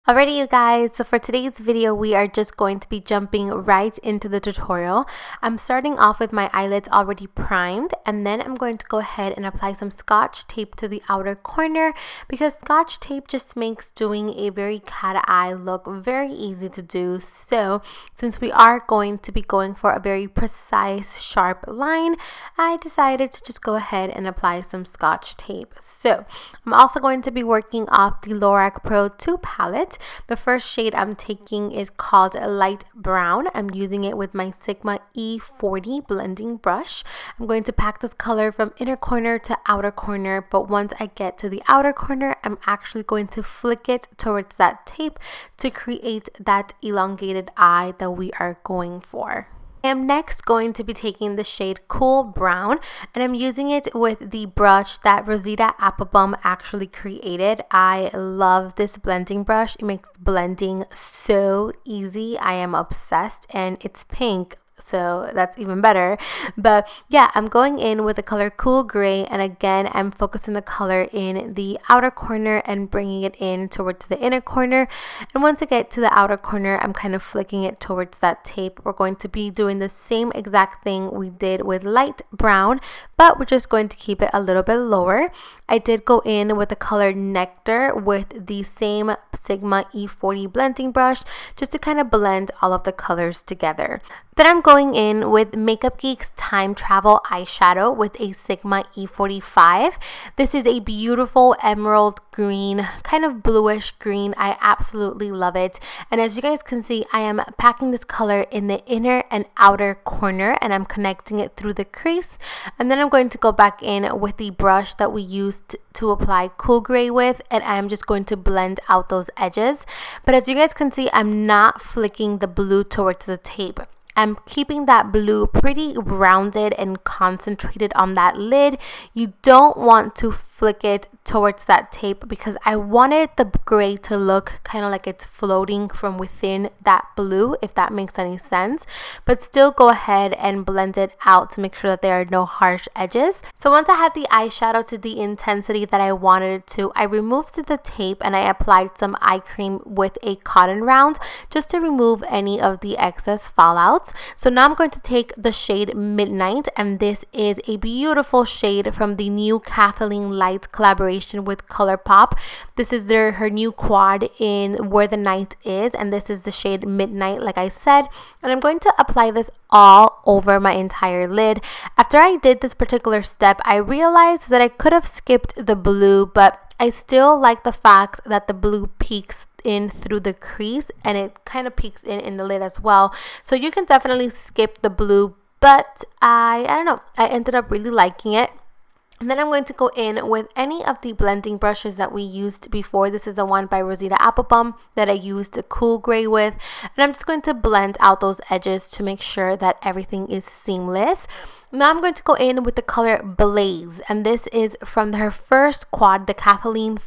Alrighty, you guys, so for today's video, we are just going to be jumping right into the tutorial. I'm starting off with my eyelids already primed, and then I'm going to go ahead and apply some Scotch tape to the outer corner because Scotch tape just makes doing a very cat eye look very easy to do. So since we are going to be going for a very precise, sharp line, I decided to just go ahead and apply some Scotch tape. So I'm also going to be working off the Lorac Pro 2 palette. The first shade I'm taking is called Light Brown. I'm using it with my Sigma E40 blending brush. I'm going to pack this color from inner corner to outer corner, but once I get to the outer corner, I'm actually going to flick it towards that tape to create that elongated eye that we are going for. I am next going to be taking the shade Cool Brown, and I'm using it with the brush that Rosita Applebum actually created. I love this blending brush. It makes blending so easy. I am obsessed, and it's pink, so that's even better. But yeah, I'm going in with the color Cool Gray, and again I'm focusing the color in the outer corner and bringing it in towards the inner corner. And once I get to the outer corner, I'm kind of flicking it towards that tape. We're going to be doing the same exact thing we did with Light Brown, but we're just going to keep it a little bit lower. I did go in with the color Nectar with the same Sigma E40 blending brush just to kind of blend all of the colors together. Then I'm going in with Makeup Geek's Time Travel eyeshadow with a Sigma E45. This is a beautiful emerald green, kind of bluish green. I absolutely love it. And as you guys can see, I am packing this color in the inner and outer corner, and I'm connecting it through the crease. And then I'm going to go back in with the brush that we used to apply Cool Gray with, and I'm just going to blend out those edges. But as you guys can see, I'm not flicking the blue towards the tape. I'm keeping that blue pretty rounded and concentrated on that lid. You don't want to flick it towards that tape because I wanted the gray to look kind of like it's floating from within that blue, if that makes any sense. But still go ahead and blend it out to make sure that there are no harsh edges. So once I had the eyeshadow to the intensity that I wanted it to, I removed the tape and I applied some eye cream with a cotton round just to remove any of the excess fallouts. So now I'm going to take the shade Midnight, and this is a beautiful shade from the new KathleenLights collaboration with Colourpop. This is her new quad in Where the Night Is, and this is the shade Midnight, like I said. And I'm going to apply this all over my entire lid. After I did this particular step, I realized that I could have skipped the blue, but I still like the fact that the blue peeks in through the crease and it kind of peeks in the lid as well. So you can definitely skip the blue, but I don't know, I ended up really liking it. And then I'm going to go in with any of the blending brushes that we used before. This is the one by Rosita Applebum that I used the Cool Gray with. And I'm just going to blend out those edges to make sure that everything is seamless. Now I'm going to go in with the color Blaze, and this is from her first quad, the KathleenLights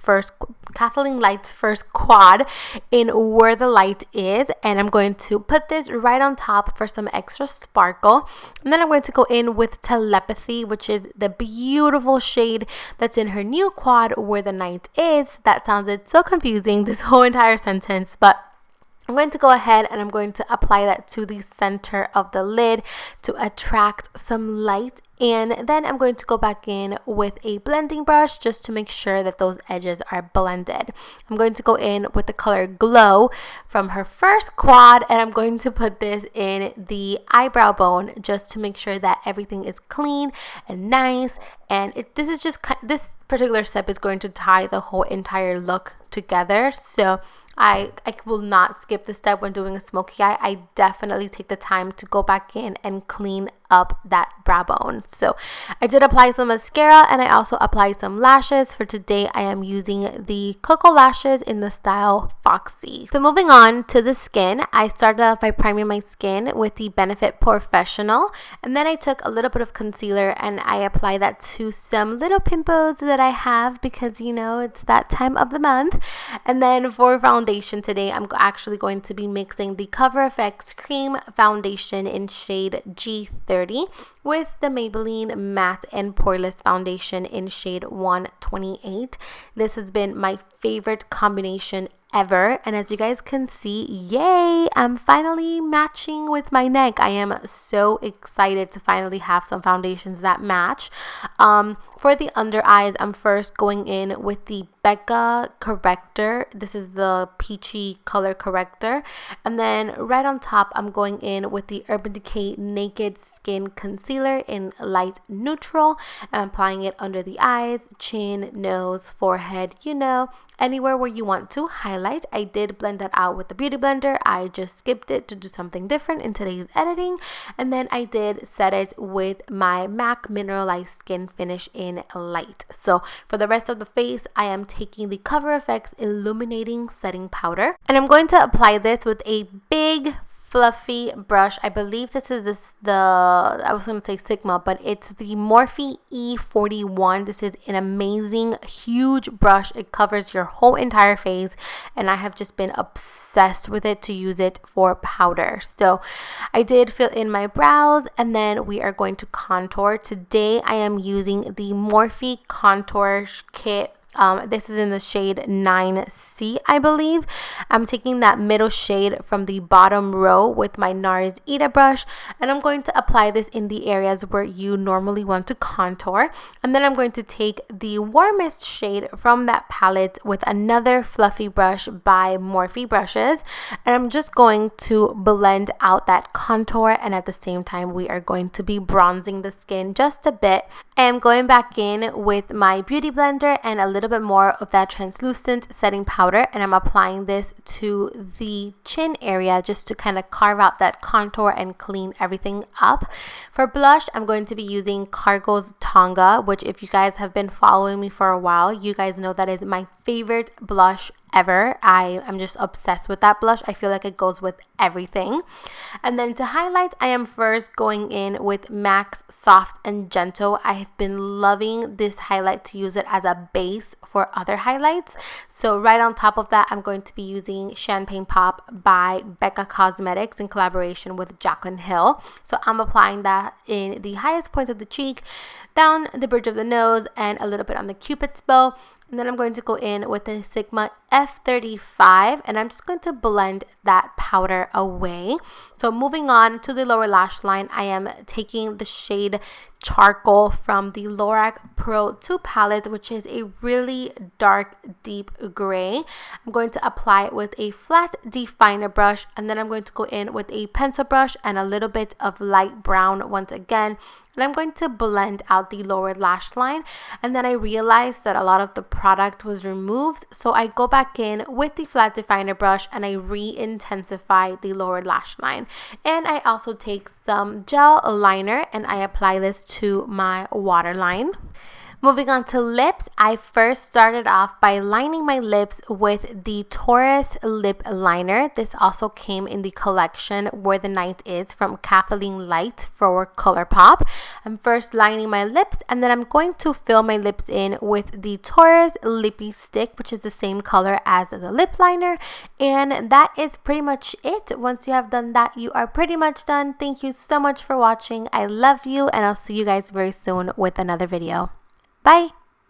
first quad in Where the Light Is, and I'm going to put this right on top for some extra sparkle. And then I'm going to go in with Telepathy, which is the beautiful shade that's in her new quad, Where the Night Is. That sounded so confusing, this whole entire sentence, but I'm going to go ahead and I'm going to apply that to the center of the lid to attract some light. And then I'm going to go back in with a blending brush just to make sure that those edges are blended. I'm going to go in with the color Glow from her first quad, and I'm going to put this in the eyebrow bone just to make sure that everything is clean and nice. And this particular step is going to tie the whole entire look together. So I will not skip this step when doing a smoky eye. I definitely take the time to go back in and clean up that brow bone. So I did apply some mascara, and I also applied some lashes. For today, I am using the Cocoa Lashes in the style Foxy. So moving on to the skin, I started off by priming my skin with the Benefit Professional, and then I took a little bit of concealer and I applied that to some little pimples that I have because, you know, it's that time of the month. And then for foundation today, I'm actually going to be mixing the Cover FX Cream Foundation in shade G30 with the Maybelline Matte and Poreless Foundation in shade 128. This has been my favorite combination ever. And as you guys can see, yay, I'm finally matching with my neck. I am so excited to finally have some foundations that match. For the under eyes, I'm first going in with the Becca corrector. This is the peachy color corrector, and then right on top I'm going in with the Urban Decay Naked Skin Concealer in light neutral. I'm applying it under the eyes, chin, nose, forehead, you know, anywhere where you want to highlight. I did blend that out with the beauty blender. I just skipped it to do something different in today's editing, and then I did set it with my MAC Mineralized Skin Finish in light. So for the rest of the face, I am taking the Cover FX Illuminating Setting Powder, and I'm going to apply this with a big fluffy brush. I believe this is I was going to say Sigma, but it's the Morphe E41. This is an amazing huge brush. It covers your whole entire face, and I have just been obsessed with it to use it for powder. So I did fill in my brows, and then we are going to contour. Today I am using the Morphe Contour Kit. This is in the shade 9C, I believe. I'm taking that middle shade from the bottom row with my NARS Ita brush, and I'm going to apply this in the areas where you normally want to contour. And then I'm going to take the warmest shade from that palette with another fluffy brush by Morphe Brushes, and I'm just going to blend out that contour, and at the same time we are going to be bronzing the skin just a bit. I'm going back in with my beauty blender and a little bit more of that translucent setting powder, and I'm applying this to the chin area just to kind of carve out that contour and clean everything up. For blush, I'm going to be using Cargo's Tonga, which if you guys have been following me for a while, you guys know that is my favorite blush ever. I am just obsessed with that blush. I feel like it goes with everything. And then to highlight, I am first going in with MAC's Soft and Gentle. I have been loving this highlight to use it as a base for other highlights. So right on top of that, I'm going to be using Champagne Pop by Becca Cosmetics in collaboration with Jaclyn Hill. So I'm applying that in the highest point of the cheek, down the bridge of the nose, and a little bit on the Cupid's bow. And then I'm going to go in with the Sigma F35, and I'm just going to blend that powder away. So moving on to the lower lash line, I am taking the shade Charcoal from the Lorac Pro 2 palette, which is a really dark, deep gray. I'm going to apply it with a flat definer brush, and then I'm going to go in with a pencil brush and a little bit of light brown once again. And I'm going to blend out the lower lash line, and then I realized that a lot of the product was removed, so I go back in with the flat definer brush and I re-intensify the lower lash line. And I also take some gel liner and I apply this to my waterline. Moving on to lips, I first started off by lining my lips with the Taurus lip liner. This also came in the collection Where the Night Is from KathleenLights for Colourpop. I'm first lining my lips, and then I'm going to fill my lips in with the Taurus Lippy Stick, which is the same color as the lip liner. And that is pretty much it. Once you have done that, you are pretty much done. Thank you so much for watching. I love you, and I'll see you guys very soon with another video. Bye!